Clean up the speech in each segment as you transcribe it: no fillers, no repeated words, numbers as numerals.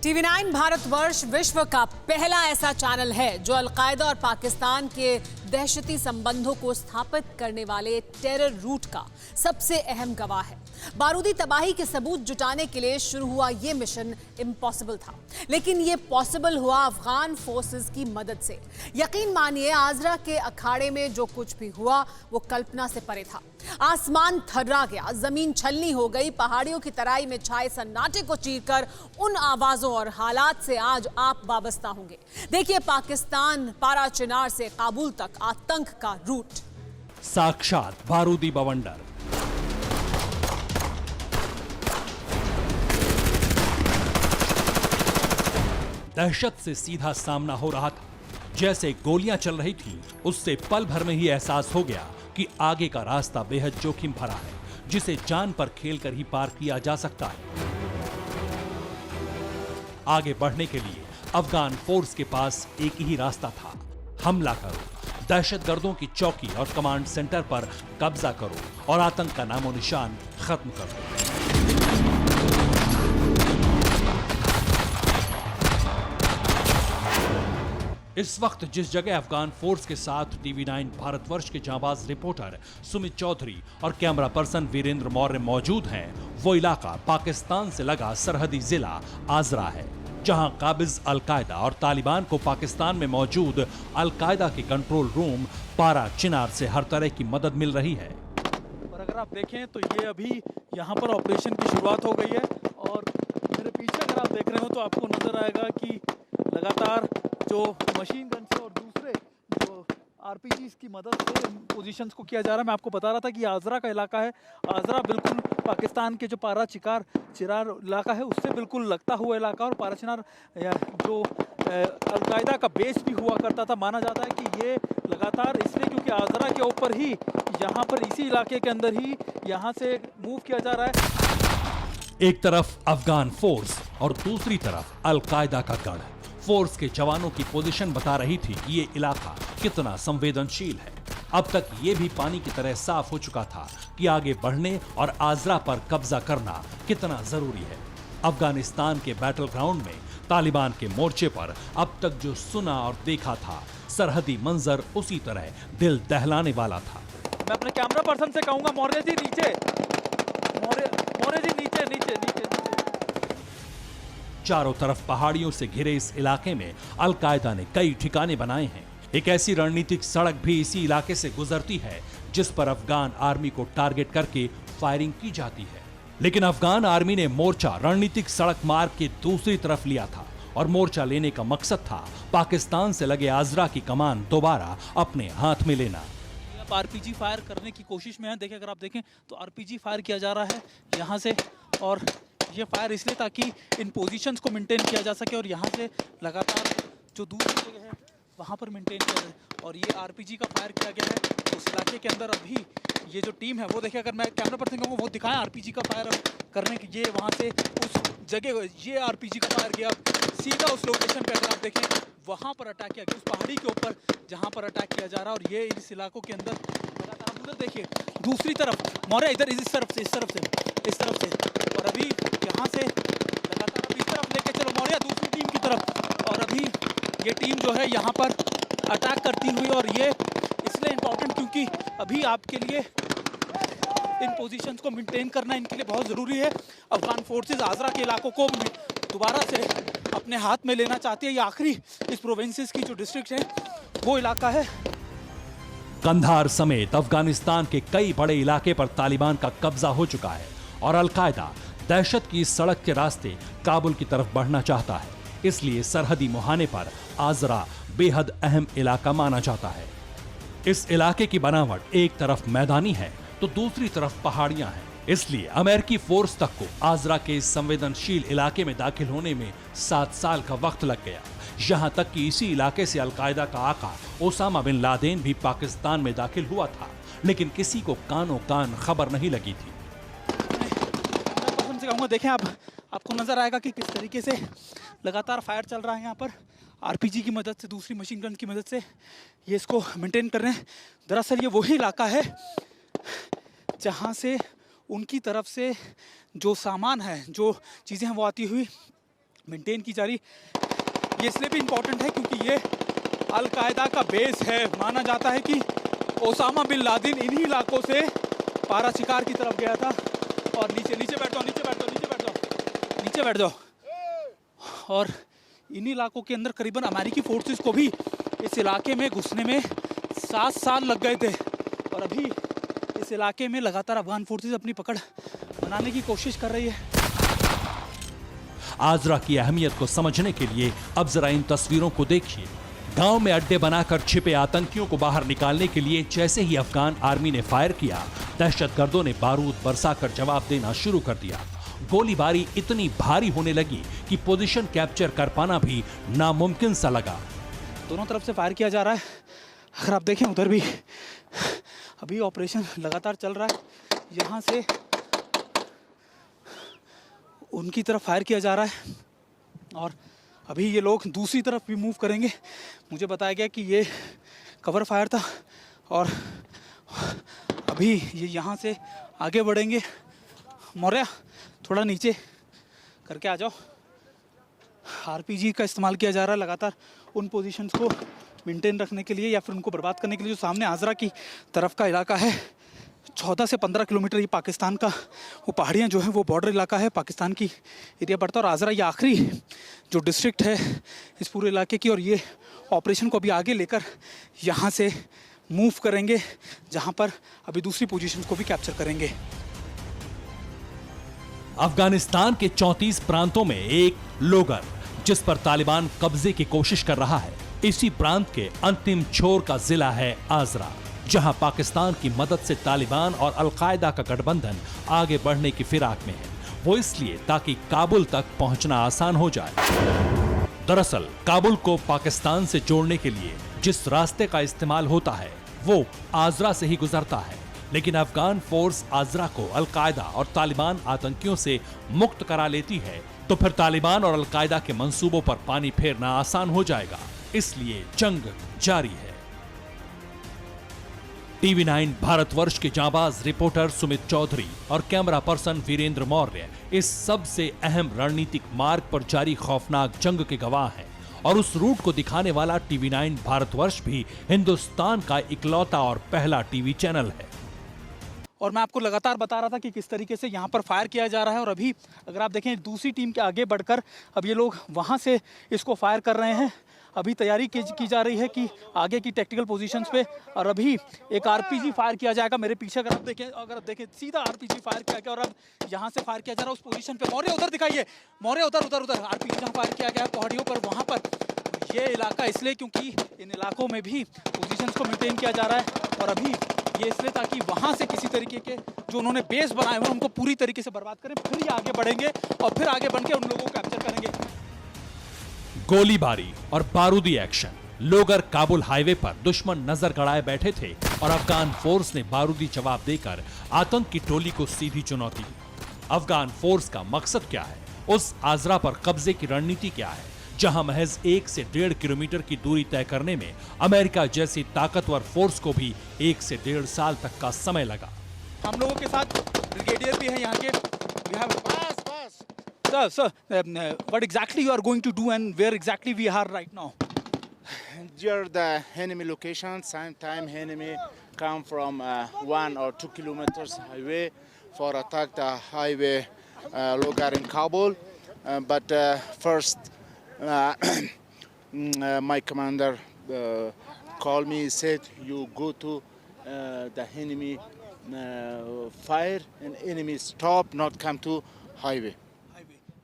TV9 Bharatvarsh विश्व का पहला ऐसा चैनल है जो अलकायदा और पाकिस्तान के दहशती संबंधों को स्थापित करने वाले टेरर रूट का सबसे अहम गवाह है। बारूदी तबाही के सबूत जुटाने के लिए शुरू हुआ ये मिशन इम्पॉसिबल था, लेकिन ये पॉसिबल हुआ अफगान फोर्सेस की मदद से। यकीन मानिए, आजरा के अखाड़े में जो कुछ भी हुआ वो कल्पना से परे था। आसमान थर्रा गया, जमीन छलनी हो गई, पहाड़ियों की तराई में छाए सन्नाटे को चीरकर उन आवाजों और हालात से आज आप वाबस्ता होंगे। देखिए, पाकिस्तान पारा चिनार से काबुल तक आतंक का रूट। साक्षात बारूदी बवंडर। दहशत से सीधा सामना हो रहा था। जैसे गोलियां चल रही थी, उससे पल भर में ही एहसास हो गया कि आगे का रास्ता बेहद जोखिम भरा है, जिसे जान पर खेलकर ही पार किया जा सकता है। आगे बढ़ने के लिए अफगान फोर्स के पास एक ही रास्ता था, हमला करो, दहशतगर्दों की चौकी और कमांड सेंटर पर कब्जा करो और आतंक का नामो निशान खत्म करो। इस वक्त जिस जगह अफगान फोर्स के साथ टीवी9 भारतवर्ष के जांबाज रिपोर्टर सुमित चौधरी और कैमरा पर्सन वीरेंद्र मौर्य मौजूद हैं, वो इलाका पाकिस्तान से लगा सरहदी जिला आजरा है, जहां काबिज अलकायदा और तालिबान को पाकिस्तान में मौजूद अलकायदा के कंट्रोल रूम पारा चिनार से हर तरह की मदद मिल रही है। और अगर आप देखें तो ये अभी यहाँ पर ऑपरेशन की शुरुआत हो गई है और मेरे पीछे अगर आप देख रहे हो तो आपको नजर आएगा कि लगातार जो मशीन गन से और दूसरे जो आरपीजी की मदद से पोजीशंस को किया जा रहा है। मैं आपको बता रहा था कि आजरा का इलाका है। आजरा बिल्कुल पाकिस्तान के जो पारा चिनार इलाका है उससे बिल्कुल लगता हुआ इलाका, और पारा चिनार जो अलकायदा का बेस भी हुआ करता था। माना जाता है कि ये लगातार इसलिए क्योंकि आजरा के ऊपर ही, यहाँ पर इसी इलाके के अंदर ही यहाँ से मूव किया जा रहा है। एक तरफ अफगान फोर्स और दूसरी तरफ अलकायदा का गढ़। फोर्स के जवानों की पोजीशन बता रही थी कि ये इलाका कितना संवेदनशील है। अब तक ये भी पानी की तरह साफ हो चुका था कि आगे बढ़ने और आजरा पर कब्जा करना कितना जरूरी है। अफगानिस्तान के बैटल ग्राउंड में तालिबान के मोर्चे पर अब तक जो सुना और देखा था, सरहदी मंजर उसी तरह दिल दहलाने वाला था। मैं अपने कैमरा पर्सन से कहूंगा, मौर्य जी नीचे, मौर्य जी नीचे नीचे नीचे। चारों तरफ पहाड़ियों से घिरे इस इलाके में अलकायदा ने कई ठिकाने बनाए हैं। एक ऐसी रणनीतिक सड़क भी इसी इलाके से गुजरती है जिस पर अफगान आर्मी को टारगेट करके फायरिंग की जाती है। लेकिन अफगान आर्मी ने मोर्चा रणनीतिक सड़क मार्ग के दूसरी तरफ लिया था और मोर्चा लेने का मकसद था पाकिस्तान से लगे आजरा की कमान दोबारा अपने हाथ में लेना। आरपीजी फायर करने की कोशिश में है। देखिए, अगर आप देखें तो आरपीजी फायर किया जा रहा है यहाँ से, और ये फायर इसलिए ताकि इन पोजीशंस को मेंटेन किया जा सके और यहाँ से लगातार जो दूसरी जगह है वहाँ पर मेंटेन किया जाए। और ये आरपीजी का फायर किया गया है उस इलाके के अंदर। अभी ये जो टीम है वो देखिए, अगर मैं कैमरा पर्सन कहूँगा वो दिखाएं आरपीजी का फायर करने की। ये वहाँ से उस जगह ये आरपीजी का फायर गया सीधा उस लोकेशन पे, अगर आप देखें वहाँ पर अटैक किया गया, उस पहाड़ी के ऊपर जहाँ पर अटैक किया जा रहा है। और ये इस इलाकों के अंदर लगातार, आप उधर देखिए दूसरी तरफ, मौर्य इधर इस तरफ से, और अभी यहाँ से लगातार अभी इस तरफ लेके चलो मौर्य, दूसरी टीम की तरफ। और अभी ये टीम जो है यहाँ पर अटैक करती हुई, और ये इसलिए इम्पोर्टेंट क्योंकि अभी आपके लिए इन पोजीशंस को मेंटेन करना इनके लिए बहुत ज़रूरी है। अफगान फोर्सेस आजरा के इलाकों को दोबारा से अपने हाथ में लेना चाहती है। ये आखिरी इस प्रोविंसेस की जो डिस्ट्रिक्ट है वो इलाका है। कंधार समेत अफगानिस्तान के कई बड़े इलाके पर तालिबान का कब्जा हो चुका है और अलकायदा दहशत की इस सड़क के रास्ते काबुल की तरफ बढ़ना चाहता है। इसलिए सरहदी मुहाने पर आजरा बेहद अहम इलाका माना जाता है। इस इलाके की बनावट एक तरफ मैदानी है तो दूसरी तरफ पहाड़ियां हैं। इसलिए अमेरिकी फोर्स तक को आजरा के इस संवेदनशील इलाके में दाखिल होने में 7 साल का वक्त लग गया। यहाँ तक कि इसी इलाके से अलकायदा का आका ओसामा बिन लादेन भी पाकिस्तान में दाखिल हुआ था, लेकिन किसी को कानों कान खबर नहीं लगी थी। देखें, आपको नजर आएगा कि किस तरीके से लगातार फायर चल रहा है यहाँ पर। आरपीजी की मदद से, दूसरी मशीन गन की मदद से ये इसको मेंटेन कर रहे हैं। दरअसल ये वही इलाका है जहाँ से उनकी तरफ से जो सामान है, जो चीज़ें हैं वो आती हुई मेंटेन की जा रही। ये इसलिए भी इम्पोर्टेंट है क्योंकि ये अल-कायदा का बेस है। माना जाता है कि ओसामा बिन लादेन इन्हीं इलाकों से पारा शिकार की तरफ गया था। और नीचे बैठ जाओ, नीचे बैठ जाओ। और इन्हीं इलाकों के अंदर करीबन अमेरिकी फोर्सेस को भी इस इलाके में घुसने में 7 साल लग गए थे। और अभी इस इलाके में लगातार अफगान फोर्सेस अपनी पकड़ बनाने की कोशिश कर रही है। आजरा की अहमियत को समझने के लिए अब जरा इन तस्वीरों को देखिए। गांव में अड्डे बनाकर छिपे आतंकियों को बाहर निकालने के लिए जैसे ही अफगान आर्मी ने फायर किया, दहशतगर्दों ने बारूद बरसाकर जवाब देना शुरू कर दिया। गोलीबारी इतनी भारी होने लगी कि पोजीशन कैप्चर कर पाना भी नामुमकिन सा लगा। दोनों तरफ से फायर किया जा रहा है। अगर आप देखें उधर भी अभी ऑपरेशन लगातार चल रहा है। यहाँ से उनकी तरफ फायर किया जा रहा है और अभी ये लोग दूसरी तरफ भी मूव करेंगे। मुझे बताया गया कि ये कवर फायर था और अभी ये यहाँ से आगे बढ़ेंगे। मौर्य थोड़ा नीचे करके आ जाओ। आरपीजी का इस्तेमाल किया जा रहा है लगातार उन पोजीशंस को मेंटेन रखने के लिए या फिर उनको बर्बाद करने के लिए। जो सामने आजरा की तरफ का इलाका है, 14 से 15 किलोमीटर ये पाकिस्तान का वो पहाड़ियाँ जो है वो बॉर्डर इलाका है, पाकिस्तान की एरिया पड़ता है। और आजरा ये आखिरी जो डिस्ट्रिक्ट है इस पूरे इलाके की। और ये ऑपरेशन को अभी आगे लेकर यहाँ से मूव करेंगे जहाँ पर अभी दूसरी पोजीशंस को भी कैप्चर करेंगे। अफगानिस्तान के 34 प्रांतों में एक लोगर जिस पर तालिबान कब्जे की कोशिश कर रहा है, इसी प्रांत के अंतिम छोर का जिला है आजरा, जहां पाकिस्तान की मदद से तालिबान और अल-कायदा का गठबंधन आगे बढ़ने की फिराक में है। वो इसलिए ताकि काबुल तक पहुंचना आसान हो जाए। दरअसल काबुल को पाकिस्तान से जोड़ने के लिए जिस रास्ते का इस्तेमाल होता है वो आजरा से ही गुजरता है, लेकिन अफगान फोर्स आजरा को अल-कायदा और तालिबान आतंकियों से मुक्त करा लेती है तो फिर तालिबान और अल-कायदा के मंसूबों पर पानी फेरना आसान हो जाएगा। इसलिए जंग जारी है। टीवी9 भारतवर्ष के जांबाज रिपोर्टर सुमित चौधरी और कैमरा पर्सन वीरेंद्र मौर्य इस सबसे अहम रणनीतिक मार्ग पर जारी खौफनाक जंग के गवाह हैं और उस रूट को दिखाने वाला टीवी9 भारतवर्ष भी हिंदुस्तान का इकलौता और पहला टीवी चैनल है। और मैं आपको लगातार बता रहा था कि किस तरीके से यहाँ पर फायर किया जा रहा है। और अभी अगर आप देखें दूसरी टीम के आगे बढ़कर अब ये लोग वहाँ से इसको फायर कर रहे हैं। अभी तैयारी की जा रही है कि आगे की टैक्टिकल पोजीशंस पे। और अभी एक आरपीजी फायर किया जाएगा मेरे पीछे। अगर आप देखें सीधा आरपीजी फायर किया गया और अब यहाँ से फायर किया जा रहा है उस पोजीशन पे। मौर्य उधर दिखाइए, मौर्य उधर आरपीजी जहाँ फायर किया गया है पहाड़ियों पर, वहाँ पर ये इलाका इसलिए क्योंकि इन इलाकों में भी पोजीशंस को मेंटेन किया जा रहा है। और अभी ये इसलिए ताकि वहाँ से किसी तरीके के जो उन्होंने बेस बनाए हुए उनको पूरी तरीके से बर्बाद करें, फिर ये आगे बढ़ेंगे और फिर आगे बढ़ के उन लोगों को कैप्चर करेंगे। गोलीबारी और बारूदी एक्शन। लोगर काबुल हाईवे पर दुश्मन नजर गड़ाए बैठे थे और अफगान फोर्स ने बारूदी जवाब देकर आतंक की टोली को सीधी चुनौती दी। अफगान फोर्स का मकसद क्या है? उस आजरा पर कब्जे की रणनीति क्या है, जहां महज 1 से 1.5 किलोमीटर की दूरी तय करने में अमेरिका जैसी ताकतवर फोर्स को भी 1 से 1.5 साल तक का समय लगा। हम लोगों के साथ ब्रिगेडियर भी है यहाँ के। Sir, what exactly you are going to do and where exactly we are right now? Near the enemy location, sometime enemy come from 1 or 2 kilometers highway for attack the highway Logar in Kabul. But first, my commander called me, said you go to the enemy fire and enemy stop, not come to highway.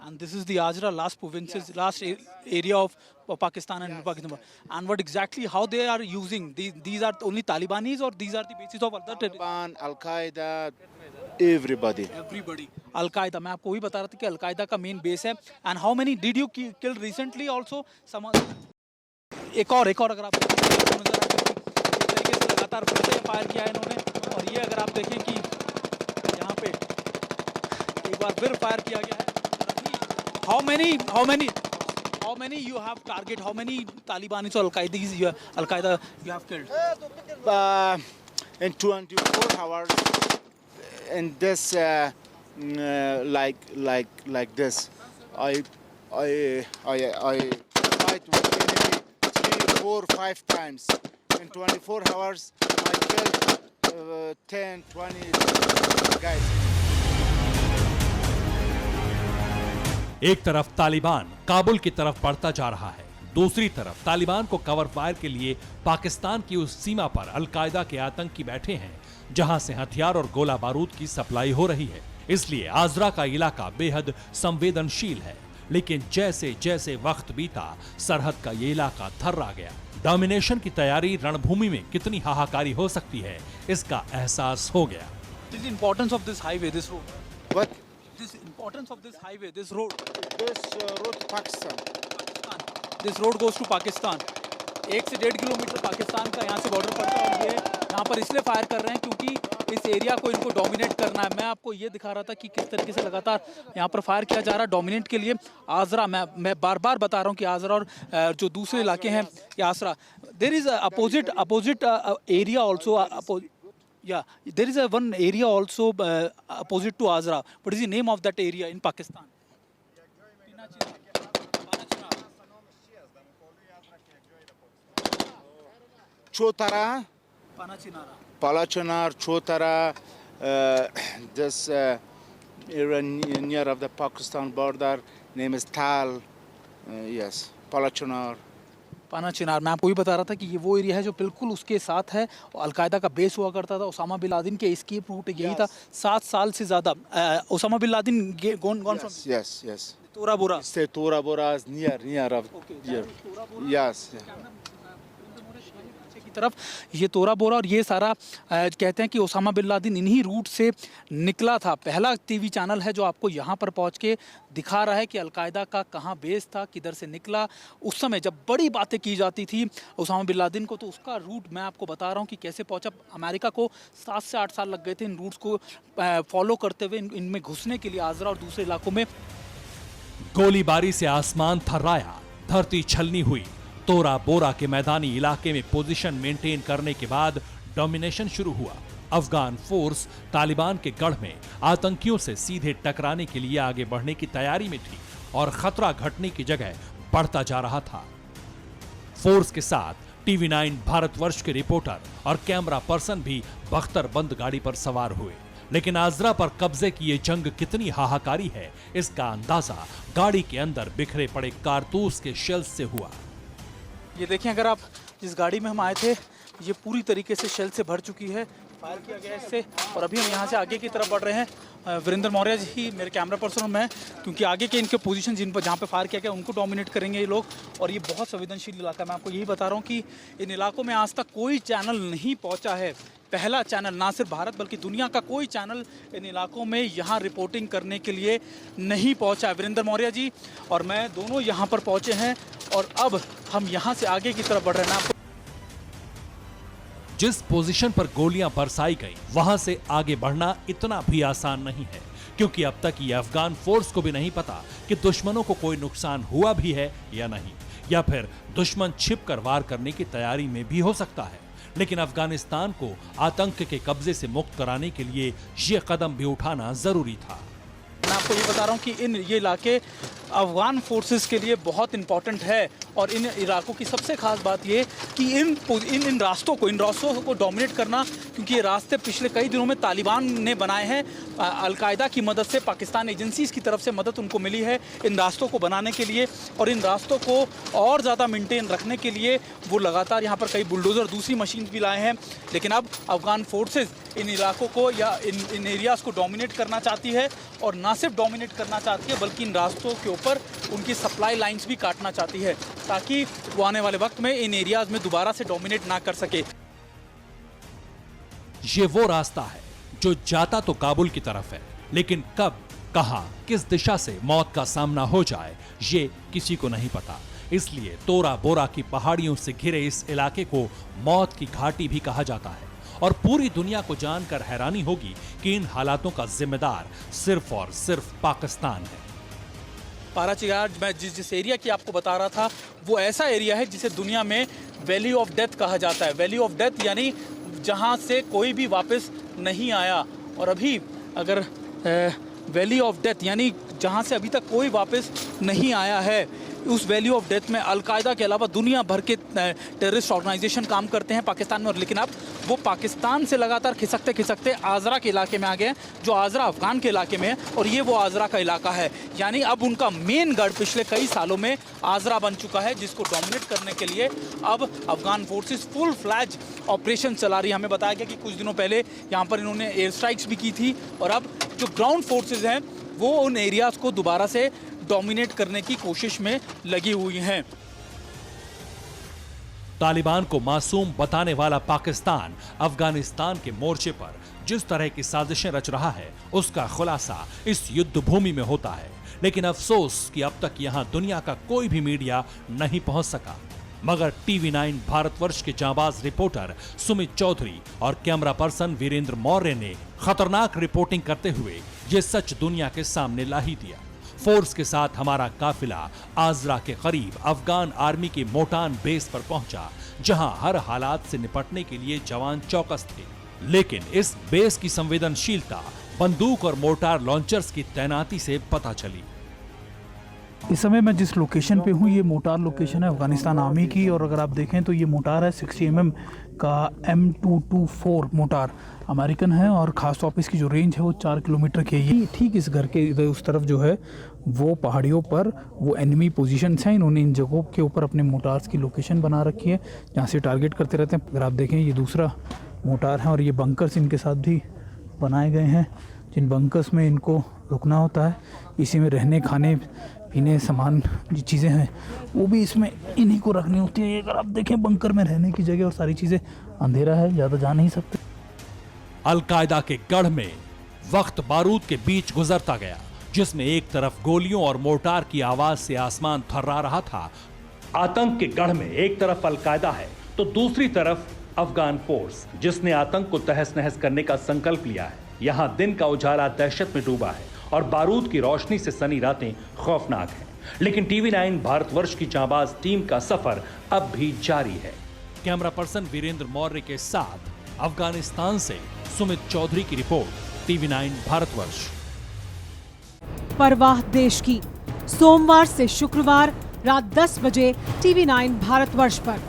And this is the Ajra, last provinces, last area of Pakistan and Pakistan. And what exactly, how they are using? These are only Talibanis or these are the bases of other territories? Taliban, Al-Qaeda, everybody. Everybody. Al-Qaeda. मैं आपको वही बता रहा था कि Al-Qaeda का main base है. And how many did you kill recently also? एक और अगर आप नजर इस तरीके से लगातार फिर से फायर किया है इन्होंने। और ये अगर आप देखें कि यहाँ पे एक बार फिर फायर किया गया है। How many you have target? How many Talibanis or Al-Qaeda you have killed? In 24 hours, in this like this, I I fight with enemy 3, 4, 5 times. In 24 hours, I killed 10, 20 guys. एक तरफ तालिबान काबुल की तरफ बढ़ता जा रहा है, दूसरी तरफ तालिबान को कवर फायर के लिए पाकिस्तान की उस सीमा पर अलकायदा के आतंकी बैठे हैं जहां से हथियार और गोला बारूद की सप्लाई हो रही है। इसलिए आजरा का इलाका बेहद संवेदनशील है। लेकिन जैसे जैसे वक्त बीता, सरहद का ये इलाका थर्रा गया। डोमिनेशन की तैयारी रणभूमि में कितनी हाहाकारी हो सकती है, इसका एहसास हो गया। The importance of this highway, this road. But This importance of this highway, this road. this road to Pakistan. This road goes to Pakistan. 1 से 1.5 किलोमीटर पाकिस्तान का यहाँ से बॉर्डर पड़ता है और ये यहाँ पर इसलिए फायर कर रहे हैं क्योंकि इस एरिया को इनको डोमिनेट करना है। मैं आपको ये दिखा रहा था कि किस तरीके से लगातार यहाँ पर फायर किया जा रहा है डोमिनेट के लिए। आजरा, मैं बार बार बता रहा हूँ कि आजरा और जो दूसरे इलाके हैं आसरा, there is opposite area also. Yeah, there is one area also opposite to Azra. What is the name of that area in Pakistan? Chotara, Palachanar, Chotara, this area near of the Pakistan border, name is Tal, yes, Palachanar. पाना चिनार। मैं आपको ये बता रहा था कि ये वो एरिया है जो बिल्कुल उसके साथ है और अलकायदा का बेस हुआ करता था। ओसामा बिन लादेन के एस्केप रूट यही था। 7 साल से ज़्यादा Osama bin Laden gone from Yes. Tora Bora. Say Tora Bora is near of here. Yes. की तरफ ये तोरा बोरा और ये सारा कहते हैं कि ओसामा बिन लादेन इन्हीं रूट से निकला था। पहला टीवी चैनल है जो आपको यहाँ पर पहुँच के दिखा रहा है कि अलकायदा का कहाँ बेस था, किधर से निकला। उस समय जब बड़ी बातें की जाती थी ओसामा बिन लादेन को, तो उसका रूट मैं आपको बता रहा हूँ कि कैसे पहुँचा। अमेरिका को 7 से 8 साल लग गए थे इन रूट्स को फॉलो करते हुए इनमें घुसने के लिए आजरा और दूसरे इलाकों में। गोलीबारी से आसमान थर्राया, धरती छलनी हुई। तोरा बोरा के मैदानी इलाके में पोजीशन मेंटेन करने के बाद डोमिनेशन शुरू हुआ। अफगान फोर्स तालिबान के गढ़ में आतंकियों से सीधे टकराने के लिए आगे बढ़ने की तैयारी में थी और खतरा घटने की जगह बढ़ता जा रहा था। फोर्स के साथ टीवी9 भारतवर्ष के रिपोर्टर और कैमरा पर्सन भी बख्तरबंद गाड़ी पर सवार हुए। लेकिन आजरा पर कब्जे की ये जंग कितनी हाहाकारी है, इसका अंदाजा गाड़ी के अंदर बिखरे पड़े कारतूस के शेल्स से हुआ। ये देखें, अगर आप जिस गाड़ी में हम आए थे ये पूरी तरीके से शेल से भर चुकी है, फायर किया गया है इससे। और अभी हम यहाँ से आगे की तरफ बढ़ रहे हैं। वीरेंद्र मौर्य जी मेरे कैमरा पर्सन और मैं, क्योंकि आगे के इनके पोजीशन जिन पर जहाँ पे फायर किया गया उनको डोमिनेट करेंगे ये लोग। और ये बहुत संवेदनशील इलाका है। मैं आपको यही बता रहा हूँ कि इन इलाकों में आज तक कोई चैनल नहीं पहुँचा है। पहला चैनल, ना सिर्फ भारत बल्कि दुनिया का कोई चैनल इन इलाकों में यहाँ रिपोर्टिंग करने के लिए नहीं पहुँचा। वीरेंद्र मौर्य जी और मैं दोनों यहाँ पर पहुँचे हैं और अब हम यहाँ से आगे की तरफ बढ़ रहे हैं। जिस पोजीशन पर गोलियां बरसाई गई, वहां से आगे बढ़ना इतना भी आसान नहीं है, क्योंकि अब तक ये अफगान फोर्स को भी नहीं पता कि दुश्मनों को कोई नुकसान हुआ भी है या नहीं, या फिर दुश्मन छिपकर वार करने की तैयारी में भी हो सकता है। लेकिन अफगानिस्तान को आतंक के कब्जे से मुक्त कराने के लिए ये कदम भी उठाना जरूरी था। मैं आपको ये बता रहा हूँ कि ये इलाके अफगान फोर्सेस के लिए बहुत इंपॉर्टेंट है। और इन इलाकों की सबसे खास बात ये कि इन रास्तों को डोमिनेट करना, क्योंकि ये रास्ते पिछले कई दिनों में तालिबान ने बनाए हैं। अलकायदा की मदद से, पाकिस्तान एजेंसीज की तरफ से मदद उनको मिली है इन रास्तों को बनाने के लिए। और इन रास्तों को और ज़्यादा मेंटेन रखने के लिए वो लगातार यहाँ पर कई बुलडोज़र, दूसरी मशीन भी लाए हैं। लेकिन अब अफगान फोर्सेस इन इलाकों को या इन एरियाज़ को डोमिनेट करना चाहती है। और ना सिर्फ डोमिनेट करना चाहती है बल्कि इन रास्तों के ऊपर उनकी सप्लाई लाइंस भी काटना चाहती है, ताकि वो आने वाले वक्त में इन एरियाज में दोबारा से डोमिनेट ना कर सके। ये वो रास्ता है जो जाता तो काबुल की तरफ है, लेकिन कब, कहां, किस दिशा से मौत का सामना हो जाए ये किसी को नहीं पता। इसलिए तोरा बोरा की पहाड़ियों से घिरे इस इलाके को मौत की घाटी भी कहा जाता है। और पूरी दुनिया को जानकर हैरानी होगी कि इन हालातों का जिम्मेदार सिर्फ और सिर्फ पाकिस्तान है। पाराचीगार, मैं जिस एरिया की आपको बता रहा था, वो ऐसा एरिया है जिसे दुनिया में वैली ऑफ डेथ कहा जाता है। वैली ऑफ डेथ यानी जहां से कोई भी वापस नहीं आया। और अभी अगर वैली ऑफ डेथ यानी जहां से अभी तक कोई वापस नहीं आया है। उस वैली ऑफ डेथ में अलकायदा के अलावा दुनिया भर के टेररिस्ट ऑर्गेनाइजेशन काम करते हैं पाकिस्तान में, और लेकिन अब वो पाकिस्तान से लगातार खिसकते खिसकते आजरा के इलाके में आ गए हैं, जो आजरा अफगान के इलाके में है, और ये वो आजरा का इलाका है। यानी अब उनका मेन गढ़ पिछले कई सालों में आजरा बन चुका है, जिसको डोमिनेट करने के लिए अब Afghan forces full fledge operation चला रही है। हमें बताया गया कि कुछ दिनों पहले यहाँ पर इन्होंने एयर स्ट्राइक्स भी की थी, और अब जो ग्राउंड फोर्सेज हैं वो उन एरियाज को दोबारा से डोमिनेट करने की कोशिश में लगी हुई हैं। तालिबान को मासूम बताने वाला पाकिस्तान अफगानिस्तान के मोर्चे पर जिस तरह की साजिशें रच रहा है, उसका खुलासा इस युद्ध भूमि में होता है। लेकिन अफसोस कि अब तक यहां दुनिया का कोई भी मीडिया नहीं पहुंच सका। मगर TV9 भारतवर्ष के जांबाज रिपोर्टर सुमित चौधरी और कैमरा पर्सन वीरेंद्र मौर्य ने खतरनाक रिपोर्टिंग करते हुए ये सच दुनिया के सामने ला ही दिया। फोर्स के साथ हमारा काफिला आजरा के करीब अफगान आर्मी के मोटान बेस पर पहुंचा, जहां हर हालात से निपटने के लिए जवान चौकस थे। लेकिन इस बेस की संवेदनशीलता बंदूक और मोर्टार लॉन्चर्स की तैनाती से पता चली। इस समय मैं जिस लोकेशन पे हूँ, ये मोटार लोकेशन है अफगानिस्तान आर्मी की, और अगर आप देखें तो ये मोटार है 60 mm का M224 मोटार अमेरिकन है, और ख़ास तौर पे इसकी जो रेंज है वो 4 किलोमीटर की है। ये ठीक इस घर के इधर उस तरफ जो है वो पहाड़ियों पर वो एनिमी पोजीशंस हैं। इन्होंने इन जगहों के ऊपर अपने मोटार्स की लोकेशन बना रखी है, जहाँ से टारगेट करते रहते हैं। अगर आप देखें ये दूसरा मोटार है, और ये बंकर्स इनके साथ भी बनाए गए हैं, जिन बंकर्स में इनको रुकना होता है। इसी में रहने खाने पीने सामान जो चीज़ें हैं वो भी इसमें इन्हीं को रखनी होती है। अगर आप देखें बंकर में रहने की जगह और सारी चीज़ें, अंधेरा है, ज़्यादा जा नहीं सकते। अलकायदा के गढ़ में वक्त बारूद के बीच गुजरता गया, जिसमें एक तरफ गोलियों और मोर्टार की आवाज से आसमान थर्रा रहा था। आतंक के गढ़ में एक तरफ अलकायदा है तो दूसरी तरफ अफगान फोर्स, जिसने आतंक को तहस नहस करने का संकल्प लिया है। यहां दिन का उजाला दहशत में डूबा है और बारूद की रोशनी से सनी रातें खौफनाक हैं। लेकिन TV9 भारतवर्ष की जांबाज टीम का सफर अब भी जारी है। कैमरा पर्सन वीरेंद्र मौर्य के साथ अफगानिस्तान से सुमित चौधरी की रिपोर्ट, TV9 भारतवर्ष। परवाह देश की, सोमवार से शुक्रवार रात 10 बजे TV9 भारतवर्ष पर।